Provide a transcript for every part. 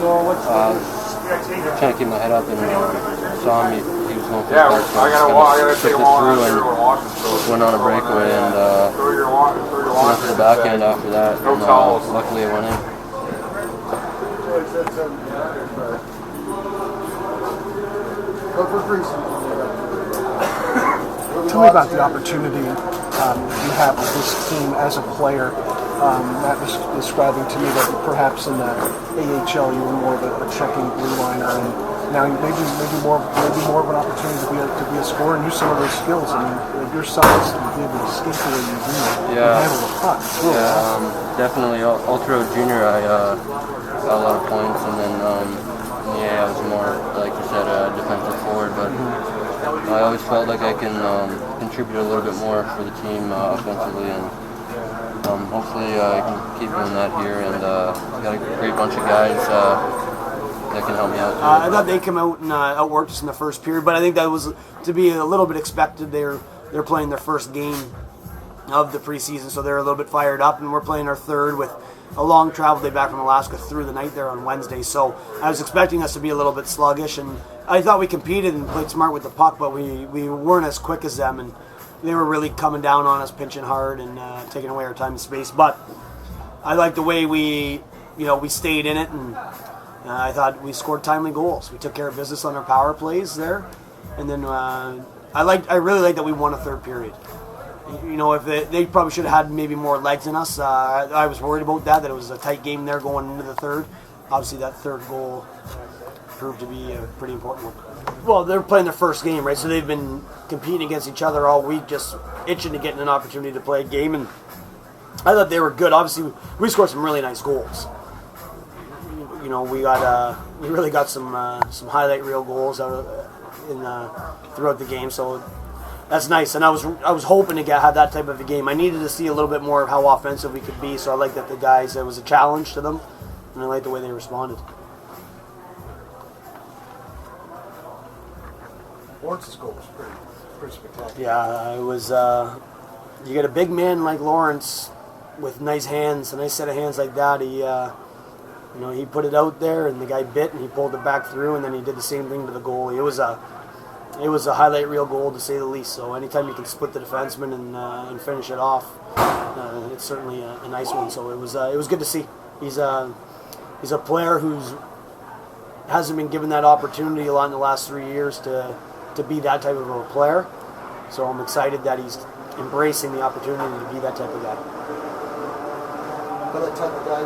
Trying to keep my head up and saw him. He was going for the puck, so I just took this through and went on a breakaway and went to the backhand after that. And luckily it went in. Tell me about the opportunity you have with this team as a player. Matt was describing to me that perhaps in the AHL you were more of a checking blue liner, and now maybe more of an opportunity to be a scorer and use some of those skills. I mean, your size to be able to skate the way you do, and handle the puck. Definitely. All throughout junior, I got a lot of points, and then I was more, like you said, a defensive forward, but I always felt like I can contribute a little bit more for the team offensively, and hopefully I can keep doing that here, and got a great bunch of guys that can help me out. I thought they came out and outworked us in the first period, but I think that was to be a little bit expected. They're playing their first game of the preseason, so they're a little bit fired up, and we're playing our third with a long travel day back from Alaska through the night there on Wednesday. So I was expecting us to be a little bit sluggish, and I thought we competed and played smart with the puck, but we weren't as quick as them, and they were really coming down on us, pinching hard and taking away our time and space. But I liked the way we stayed in it, and I thought we scored timely goals. We took care of business on our power plays there, and then I really liked that we won a third period. If they probably should have had maybe more legs in us. I was worried about that it was a tight game there going into the third. Obviously, that third goal proved to be a pretty important one. Well, they're playing their first game, right? So they've been competing against each other all week, just itching to get an opportunity to play a game. And I thought they were good. Obviously, we scored some really nice goals. We really got some highlight reel goals throughout the game. So that's nice. And I was hoping to have that type of a game. I needed to see a little bit more of how offensive we could be. So I like that the guys, it was a challenge to them, and I like the way they responded. Lawrence's goal was pretty spectacular. Yeah, it was. You get a big man like Lawrence with nice hands, a nice set of hands like that. He put it out there, and the guy bit, and he pulled it back through, and then he did the same thing to the goalie. It was a highlight reel goal, to say the least. So anytime you can split the defenseman and finish it off, it's certainly a nice one. So it was good to see. He's a player who's hasn't been given that opportunity a lot in the last 3 years to be that type of a player. So I'm excited that he's embracing the opportunity to be that type of guy. But that type of guy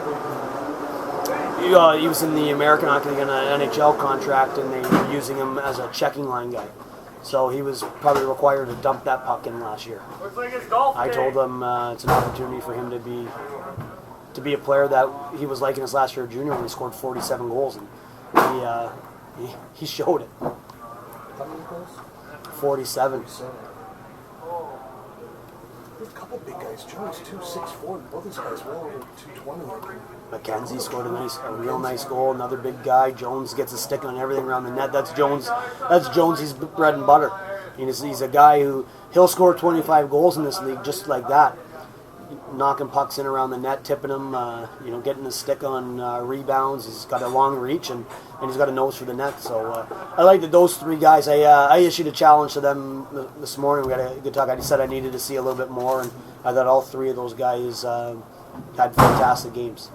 he was in the American Hockey League on an NHL contract, and they were using him as a checking line guy. So he was probably required to dump that puck in last year. Looks like it's golf day. I told him it's an opportunity for him to be a player that he was like in his last year of junior when he scored 47 goals, and he showed it. How many goals? 47. There's a couple big guys. Jones 2'6'4". Both these guys well over 220. McKenzie scored a real nice goal. Another big guy. Jones gets a stick on everything around the net. That's Jones. That's Jonesy's bread and butter. He's a guy he'll score 25 goals in this league just like that. Knocking pucks in around the net, tipping them, getting a stick on rebounds. He's got a long reach, and he's got a nose for the net. So I like that those three guys. I issued a challenge to them this morning. We had a good talk. I just said I needed to see a little bit more, and I thought all three of those guys had fantastic games.